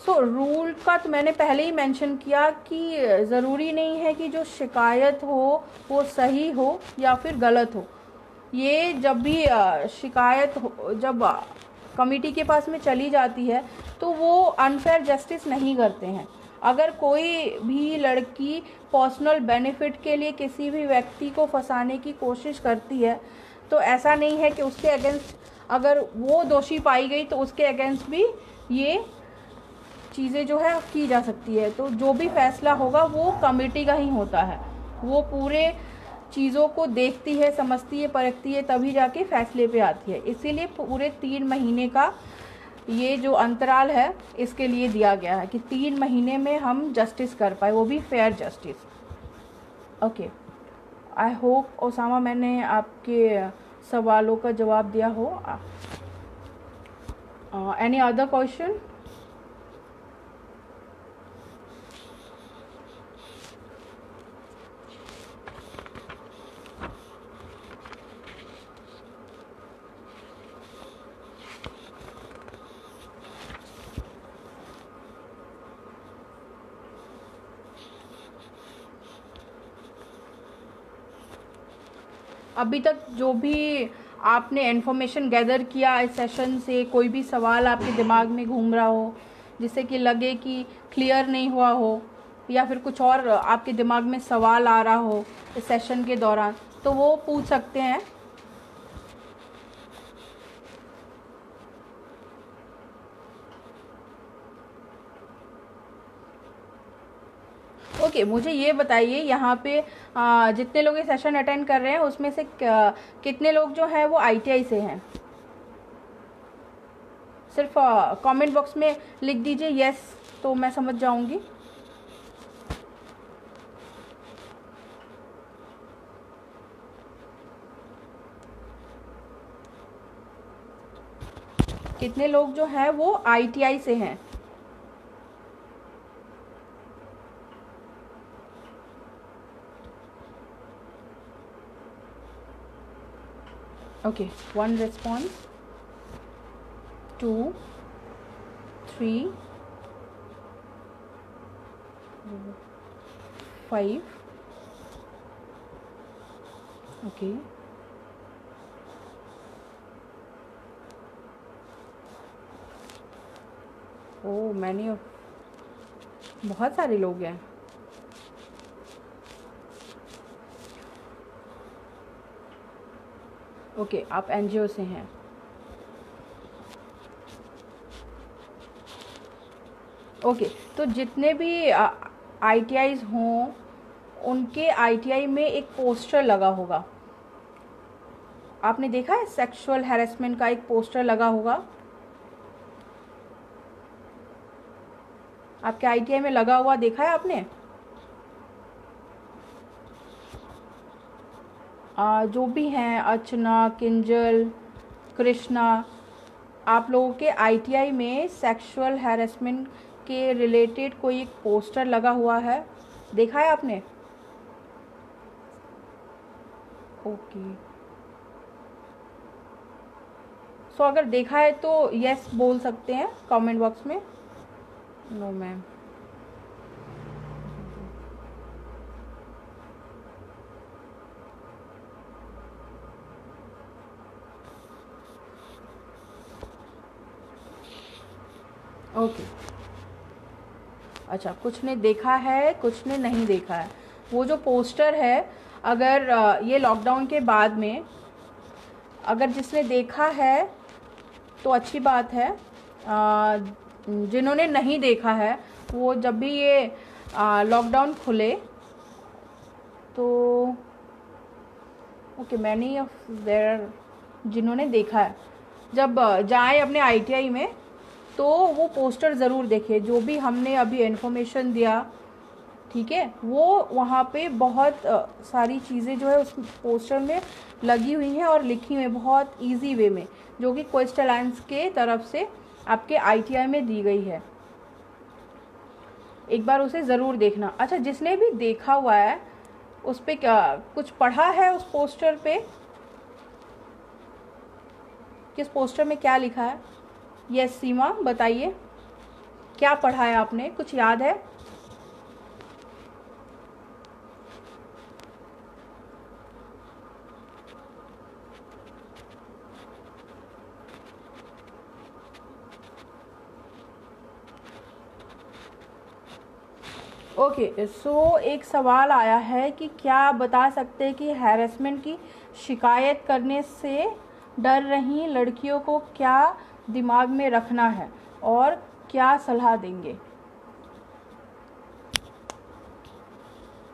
So rule का तो मैंने पहले ही मेंशन किया कि ज़रूरी नहीं है कि जो शिकायत हो वो सही हो या फिर गलत हो। ये जब भी शिकायत जब कमेटी के पास में चली जाती है तो वो अनफेयर जस्टिस नहीं करते हैं। अगर कोई भी लड़की पर्सनल बेनिफिट के लिए किसी भी व्यक्ति को फंसाने की कोशिश करती है तो ऐसा नहीं है कि उसके अगेंस्ट अगर वो दोषी पाई गई तो उसके अगेंस्ट भी ये चीज़ें जो है की जा सकती है। तो जो भी फैसला होगा वो कमेटी का ही होता है, वो पूरे चीज़ों को देखती है, समझती है, परखती है, तभी जाके फैसले पे आती है। इसीलिए पूरे 3 महीने का ये जो अंतराल है इसके लिए दिया गया है कि 3 महीने में हम जस्टिस कर पाए, वो भी fair justice. Okay, I hope Osama मैंने आपके सवालों का जवाब दिया हो। Any other question? अभी तक जो भी आपने इन्फॉर्मेशन गैदर किया इस सेशन से, कोई भी सवाल आपके दिमाग में घूम रहा हो जिससे कि लगे कि क्लियर नहीं हुआ हो, या फिर कुछ और आपके दिमाग में सवाल आ रहा हो इस सेशन के दौरान, तो वो पूछ सकते हैं। ओके, मुझे ये बताइए यहाँ पे जितने लोग ये सेशन अटेंड कर रहे हैं उसमें से कितने लोग जो हैं वो आईटीआई से हैं? सिर्फ कमेंट बॉक्स में लिख दीजिए यस, तो मैं समझ जाऊंगी। कितने लोग जो हैं वो आईटीआई से हैं? Okay, 1 response, 2, 3, 5. Okay. Oh, many of, बहुत सारे लोग हैं। ओके, आप एनजीओ से हैं। ओके, तो जितने भी आईटीआईज हों उनके आईटीआई में एक पोस्टर लगा होगा, आपने देखा है? सेक्सुअल हैरेसमेंट का एक पोस्टर लगा होगा आपके आईटीआई में लगा हुआ, देखा है आपने? जो भी हैं, अर्चना, किंजल, कृष्णा, आप लोगों के आईटीआई में सेक्सुअल हैरेसमेंट के रिलेटेड कोई एक पोस्टर लगा हुआ है, देखा है आपने? ओके, सो अगर देखा है तो यस बोल सकते हैं कमेंट बॉक्स में। No ma'am. ओके, अच्छा, कुछ ने देखा है, कुछ ने नहीं देखा है। वो जो पोस्टर है, अगर ये लॉकडाउन के बाद में अगर जिसने देखा है तो अच्छी बात है। जिन्होंने नहीं देखा है वो जब भी ये लॉकडाउन खुले तो ओके, मैनी ऑफ देयर, जिन्होंने देखा है जब जाए अपने आईटीआई में तो वो पोस्टर ज़रूर देखे, जो भी हमने अभी इन्फॉर्मेशन दिया, ठीक है? वो वहाँ पे बहुत सारी चीज़ें जो है उस पोस्टर में लगी हुई हैं और लिखी हुई हैं बहुत इजी वे में, जो कि क्वेस्ट अलायंस के तरफ से आपके आईटीआई में दी गई है। एक बार उसे ज़रूर देखना। अच्छा, जिसने भी देखा हुआ है उस पर क्या कुछ पढ़ा है? उस पोस्टर पे किस पोस्टर में क्या लिखा है? यस सीमा, बताइए क्या पढ़ा है आपने, कुछ याद है? ओके, सो एक सवाल आया है कि क्या आप बता सकते हैं कि हैरेसमेंट की शिकायत करने से डर रही लड़कियों को क्या दिमाग में रखना है और क्या सलाह देंगे?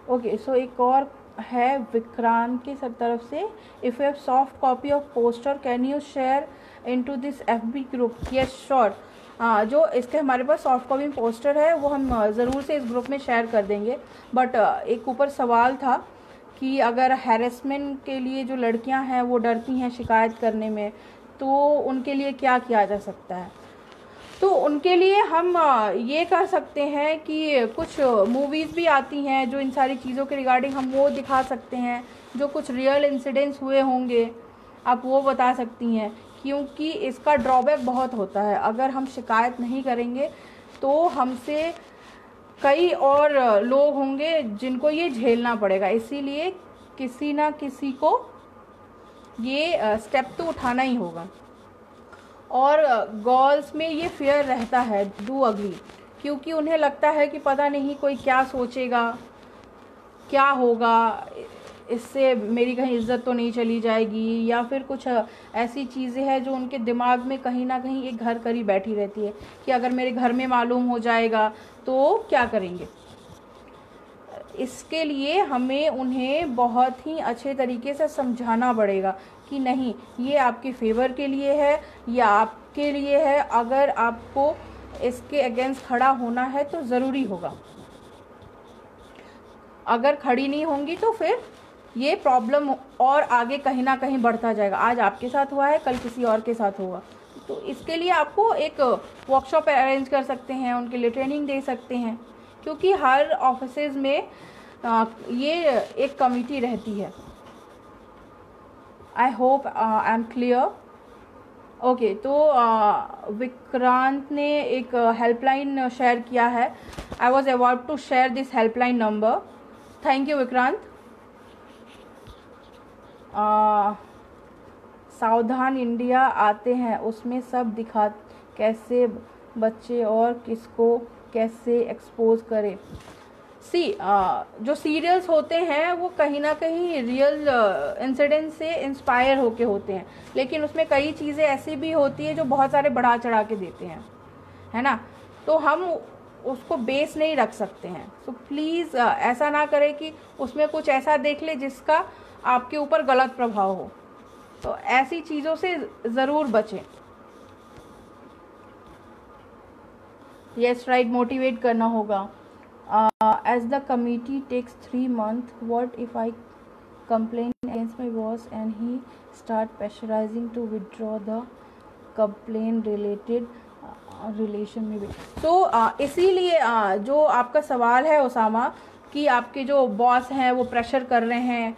ओके, सो एक और है विक्रांत की सब तरफ से, if you have soft copy of poster can you share into this FB group? Yes, sure. जो इसके हमारे पास सॉफ्ट कॉपी पोस्टर है वो हम ज़रूर से इस ग्रुप में शेयर कर देंगे। बट एक ऊपर सवाल था कि अगर हैरेसमेंट के लिए जो लड़कियां हैं वो डरती हैं शिकायत करने में, तो उनके लिए क्या किया जा सकता है? तो उनके लिए हम ये कर सकते हैं कि कुछ मूवीज़ भी आती हैं जो इन सारी चीज़ों के रिगार्डिंग हम वो दिखा सकते हैं, जो कुछ रियल इंसिडेंट्स हुए होंगे आप वो बता सकती हैं, क्योंकि इसका ड्रॉबैक बहुत होता है। अगर हम शिकायत नहीं करेंगे तो हमसे कई और लोग होंगे जिनको ये झेलना पड़ेगा, इसीलिए किसी ना किसी को ये स्टेप तो उठाना ही होगा। और गर्ल्स में ये फियर रहता है डू अग्री, क्योंकि उन्हें लगता है कि पता नहीं कोई क्या सोचेगा, क्या होगा, इससे मेरी कहीं इज्जत तो नहीं चली जाएगी, या फिर कुछ ऐसी चीज़ें हैं जो उनके दिमाग में कहीं ना कहीं एक घर करी बैठी रहती है कि अगर मेरे घर में मालूम हो जाएगा तो क्या करेंगे। इसके लिए हमें उन्हें बहुत ही अच्छे तरीके से समझाना पड़ेगा कि नहीं, ये आपके फेवर के लिए है या आपके लिए है। अगर आपको इसके अगेंस्ट खड़ा होना है तो ज़रूरी होगा, अगर खड़ी नहीं होंगी तो फिर ये प्रॉब्लम और आगे कहीं ना कहीं बढ़ता जाएगा। आज आपके साथ हुआ है, कल किसी और के साथ होगा। तो इसके लिए आपको एक वर्कशॉप अरेंज कर सकते हैं, उनके लिए ट्रेनिंग दे सकते हैं, क्योंकि हर ऑफिसेज में ये एक कमिटी रहती है। I hope I am clear. Okay, तो विक्रांत ने एक हेल्पलाइन शेयर किया है। I was about to share this helpline number. Thank you Vikrant. Savdhaan India आते हैं, उसमें सब दिखा कैसे बच्चे और किसको कैसे एक्सपोज करें। जो सीरियल्स होते हैं वो कहीं ना कहीं रियल इंसिडेंट से इंस्पायर होके होते हैं, लेकिन उसमें कई चीज़ें ऐसी भी होती है जो बहुत सारे बढ़ा चढ़ा के देते हैं, है ना। तो हम उसको बेस नहीं रख सकते हैं। सो प्लीज़ ऐसा ना करें कि उसमें कुछ ऐसा देख ले जिसका आपके ऊपर गलत प्रभाव हो। तो ऐसी चीज़ों से ज़रूर बचें। यस राइट, मोटिवेट करना होगा। As the committee takes 3 months, what if I complain against my boss and he start pressurizing to withdraw the complaint related relation में भी। तो इसीलिए जो आपका सवाल है उसामा, कि आपके जो बॉस हैं वो प्रेशर कर रहे हैं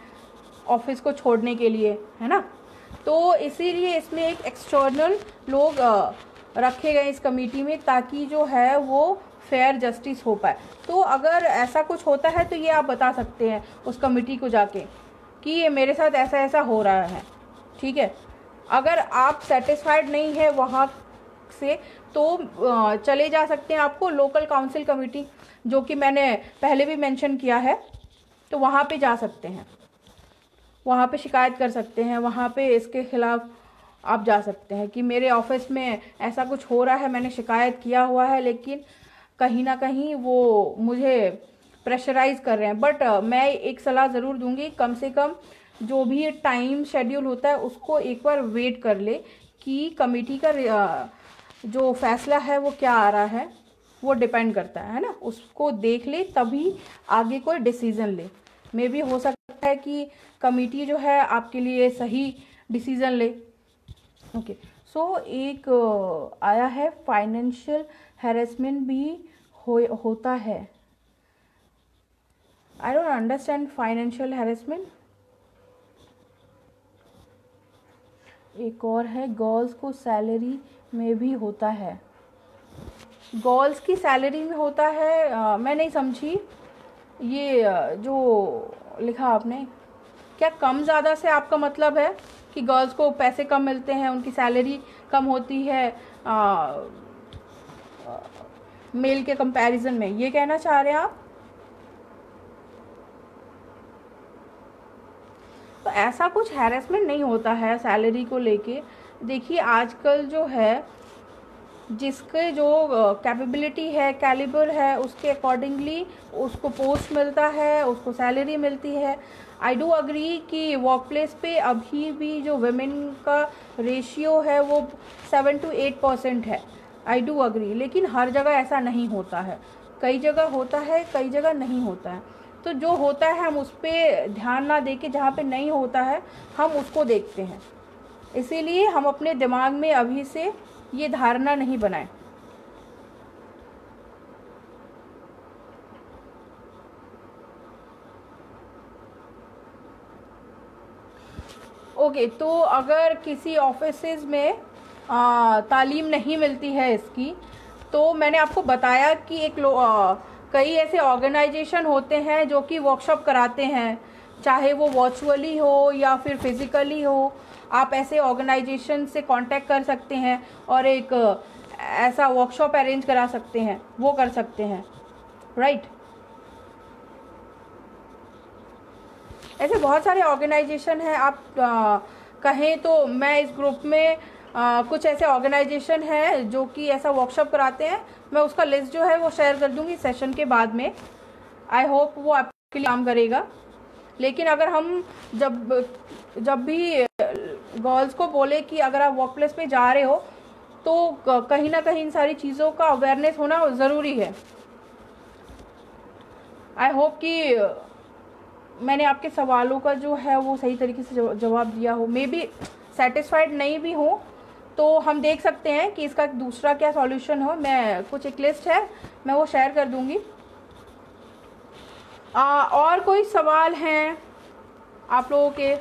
ऑफिस को छोड़ने के लिए, है ना, तो इसीलिए इसमें एक एक्सटर्नल लोग रखे गए इस कमेटी में, ताकि जो है वो फेयर जस्टिस हो पाए। तो अगर ऐसा कुछ होता है तो ये आप बता सकते हैं उस कमेटी को जाके कि ये मेरे साथ ऐसा ऐसा हो रहा है, ठीक है। अगर आप सेटिस्फाइड नहीं है वहाँ से तो चले जा सकते हैं आपको लोकल काउंसिल कमेटी, जो कि मैंने पहले भी मेंशन किया है, तो वहाँ पे जा सकते हैं, वहाँ पे शिकायत कर सकते हैं, वहाँ पे इसके खिलाफ आप जा सकते हैं कि मेरे ऑफिस में ऐसा कुछ हो रहा है, मैंने शिकायत किया हुआ है, लेकिन कहीं ना कहीं वो मुझे प्रेशराइज कर रहे हैं। बट मैं एक सलाह ज़रूर दूंगी, कम से कम जो भी टाइम शेड्यूल होता है उसको एक बार वेट कर ले कि कमेटी का जो फैसला है वो क्या आ रहा है, वो डिपेंड करता है ना, उसको देख ले तभी आगे कोई डिसीज़न ले। मे भी हो सकता है कि कमेटी जो है आपके लिए सही डिसीज़न ले। ओके, सो एक आया है, फाइनेंशियल हैरेसमेंट भी होता है। I don't understand financial harassment. एक और है, गर्ल्स को सैलरी में भी होता है। गर्ल्स की सैलरी में होता है, मैं नहीं समझी ये जो लिखा आपने। क्या कम ज़्यादा से आपका मतलब है कि गर्ल्स को पैसे कम मिलते हैं, उनकी सैलरी कम होती है मेल के कंपैरिजन में, ये कहना चाह रहे हैं आप? तो ऐसा कुछ हैरेसमेंट नहीं होता है सैलरी को लेके। देखिए आजकल जो है जिसके जो कैपेबिलिटी है, कैलिबर है, उसके अकॉर्डिंगली उसको पोस्ट मिलता है, उसको सैलरी मिलती है। आई डू अग्री कि वर्क प्लेस पे अभी भी जो वुमेन का रेशियो है वो 7 to 8% है। आई डू अग्री, लेकिन हर जगह ऐसा नहीं होता है। कई जगह होता है, कई जगह नहीं होता है। तो जो होता है हम उस पर ध्यान ना दे के जहाँ पे नहीं होता है हम उसको देखते हैं। इसीलिए हम अपने दिमाग में अभी से ये धारणा नहीं बनाएं। ओके, तो अगर किसी ऑफिसेज में तालीम नहीं मिलती है इसकी, तो मैंने आपको बताया कि कई ऐसे ऑर्गेनाइजेशन होते हैं जो कि वर्कशॉप कराते हैं, चाहे वो वर्चुअली हो या फिर फिज़िकली हो। आप ऐसे ऑर्गेनाइजेशन से कांटेक्ट कर सकते हैं और एक ऐसा वर्कशॉप अरेंज करा सकते हैं, वो कर सकते हैं, राइट। ऐसे बहुत सारे ऑर्गेनाइजेशन हैं। आप कहें तो मैं इस ग्रुप में कुछ ऐसे ऑर्गेनाइजेशन हैं जो कि ऐसा वर्कशॉप कराते हैं। मैं उसका लिस्ट जो है वो शेयर कर दूंगी सेशन के बाद में। आई होप वो आपके लिए काम करेगा। लेकिन अगर हम जब भी गर्ल्स को बोले कि अगर आप वर्क प्लेस पे जा रहे हो तो कहीं ना कहीं इन सारी चीज़ों का अवेयरनेस होना ज़रूरी है। आई होप कि मैंने आपके सवालों का जो है वो सही तरीके से जवाब दिया हो। मे बी सेटिस्फाइड नहीं भी हो तो हम देख सकते हैं कि इसका दूसरा क्या सॉल्यूशन हो। मैं कुछ एक लिस्ट है मैं वो शेयर कर दूंगी। और कोई सवाल हैं आप लोगों के?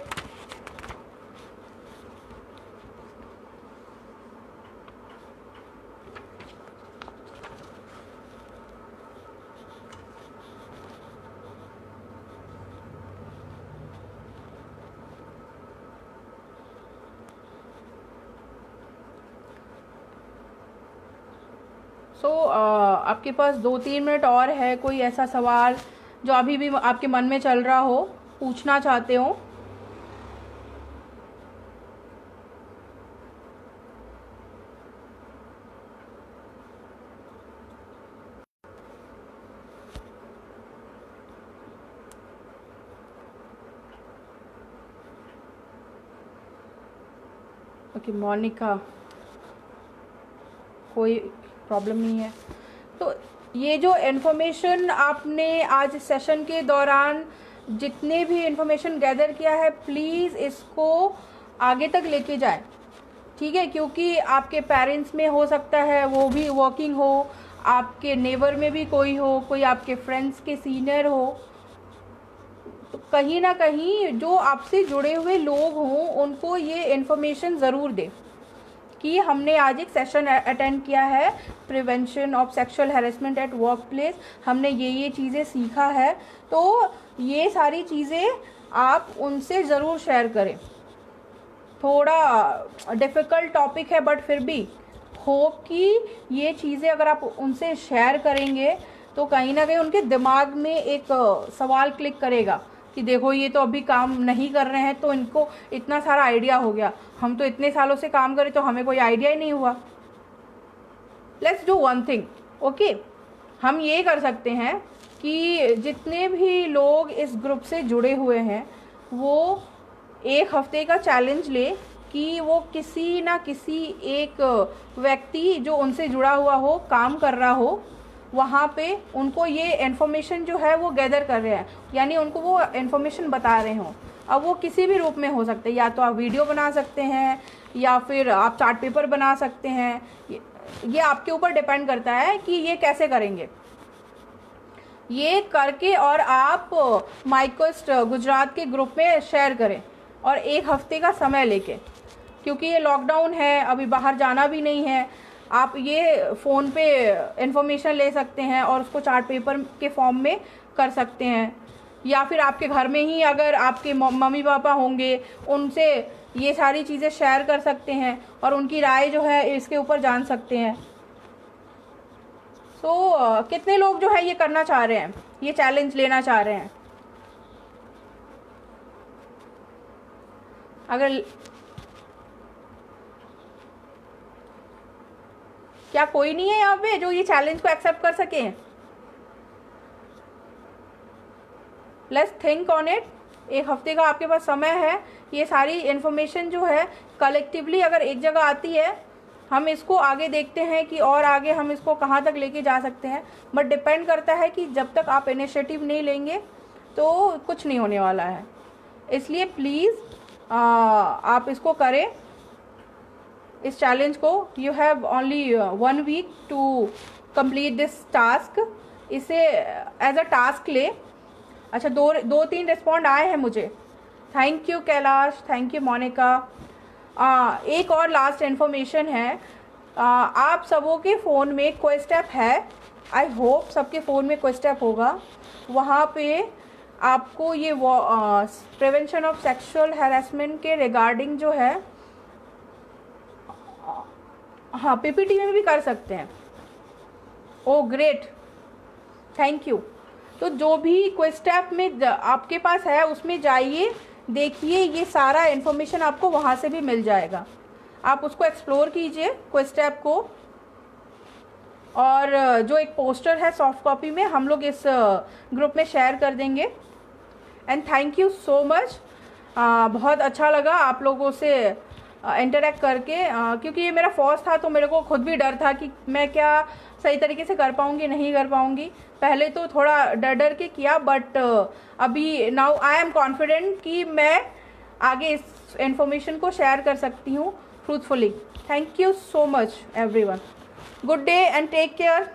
आपके पास 2-3 मिनट और है। कोई ऐसा सवाल जो अभी भी आपके मन में चल रहा हो, पूछना चाहते हो? ओके मोनिका, कोई प्रॉब्लम नहीं है। तो ये जो इन्फॉर्मेशन आपने आज सेशन के दौरान जितने भी इन्फॉर्मेशन गैदर किया है, प्लीज़ इसको आगे तक लेके जाएं, ठीक है? क्योंकि आपके पेरेंट्स में हो सकता है वो भी वर्किंग हो, आपके नेबर में भी कोई हो, कोई आपके फ्रेंड्स के सीनियर हो, तो कहीं ना कहीं जो आपसे जुड़े हुए लोग हों उनको ये इन्फॉर्मेशन ज़रूर दें कि हमने आज एक सेशन अटेंड किया है, prevention of sexual harassment eight work place. हमने ये चीज़ें सीखा है। तो ये सारी चीज़ें आप उनसे ज़रूर शेयर करें। थोड़ा डिफ़िकल्ट टॉपिक है बट फिर भी होप कि ये चीज़ें अगर आप उनसे शेयर करेंगे तो कहीं ना कहीं उनके दिमाग में एक सवाल क्लिक करेगा कि देखो ये तो अभी काम नहीं कर रहे हैं तो इनको इतना सारा आइडिया हो गया, हम तो इतने सालों से काम करें तो हमें कोई आइडिया ही नहीं हुआ। Let's do one thing, okay. हम ये कर सकते हैं कि जितने भी लोग इस ग्रुप से जुड़े हुए हैं वो एक हफ्ते का चैलेंज ले कि वो किसी ना किसी एक व्यक्ति जो उनसे जुड़ा हुआ हो, काम कर रहा हो, वहाँ पे उनको ये इन्फॉर्मेशन जो है वो गैदर कर रहे हैं, यानी उनको वो इन्फॉर्मेशन बता रहे हों। अब वो किसी भी रूप में हो सकते हैं, या तो आप वीडियो बना सकते हैं या फिर आप चार्ट पेपर बना सकते हैं। ये आपके ऊपर डिपेंड करता है कि ये कैसे करेंगे। ये करके और आप माइक्वेस्ट गुजरात के ग्रुप में शेयर करें और एक हफ्ते का समय लेके, क्योंकि ये लॉकडाउन है, अभी बाहर जाना भी नहीं है। आप ये फ़ोन पे इंफॉर्मेशन ले सकते हैं और उसको चार्ट पेपर के फॉर्म में कर सकते हैं, या फिर आपके घर में ही अगर आपके मम्मी पापा होंगे उनसे ये सारी चीज़ें शेयर कर सकते हैं और उनकी राय जो है इसके ऊपर जान सकते हैं। कितने लोग जो है ये करना चाह रहे हैं, ये चैलेंज लेना चाह रहे हैं? अगर क्या कोई नहीं है यहाँ पे जो ये चैलेंज को एक्सेप्ट कर सके? Let's think on it. एक हफ्ते का आपके पास समय है। ये सारी इन्फॉर्मेशन जो है कलेक्टिवली अगर एक जगह आती है, हम इसको आगे देखते हैं कि और आगे हम इसको कहाँ तक लेके जा सकते हैं। बट डिपेंड करता है कि जब तक आप इनिशिएटिव नहीं लेंगे तो कुछ नहीं होने वाला है। इसलिए प्लीज़ आप इसको करें, इस चैलेंज को। You have only 1 week to complete this task. इसे एज अ टास्क ले। अच्छा, दो तीन रिस्पॉन्ड आए हैं मुझे। Thank you Kailash, thank you Monika. एक और लास्ट इन्फॉर्मेशन है। आप सबों के फ़ोन में कोई स्टेप है? आई होप सबके फ़ोन में कोई स्टेप होगा। वहाँ पे आपको ये प्रिवेंशन ऑफ सेक्सुअल हैरेसमेंट के रिगार्डिंग जो है, हाँ, पीपीटी में भी कर सकते हैं। ओ ग्रेट, थैंक यू। तो जो भी कोई स्टेप में आपके पास है उसमें जाइए, देखिए, ये सारा इन्फॉर्मेशन आपको वहाँ से भी मिल जाएगा। आप उसको एक्सप्लोर कीजिए कोई स्टेप को। और जो एक पोस्टर है सॉफ्ट कॉपी में हम लोग इस ग्रुप में शेयर कर देंगे। And thank you so much. बहुत अच्छा लगा आप लोगों से इंटरेक्ट करके, क्योंकि ये मेरा फर्स्ट था तो मेरे को खुद भी डर था कि मैं क्या सही तरीके से कर पाऊँगी नहीं कर पाऊँगी। पहले तो थोड़ा डर के किया, बट अभी नाउ आई एम कॉन्फिडेंट कि मैं आगे इस इन्फॉर्मेशन को शेयर कर सकती हूँ truthfully. Thank you so much everyone. Good day and take care.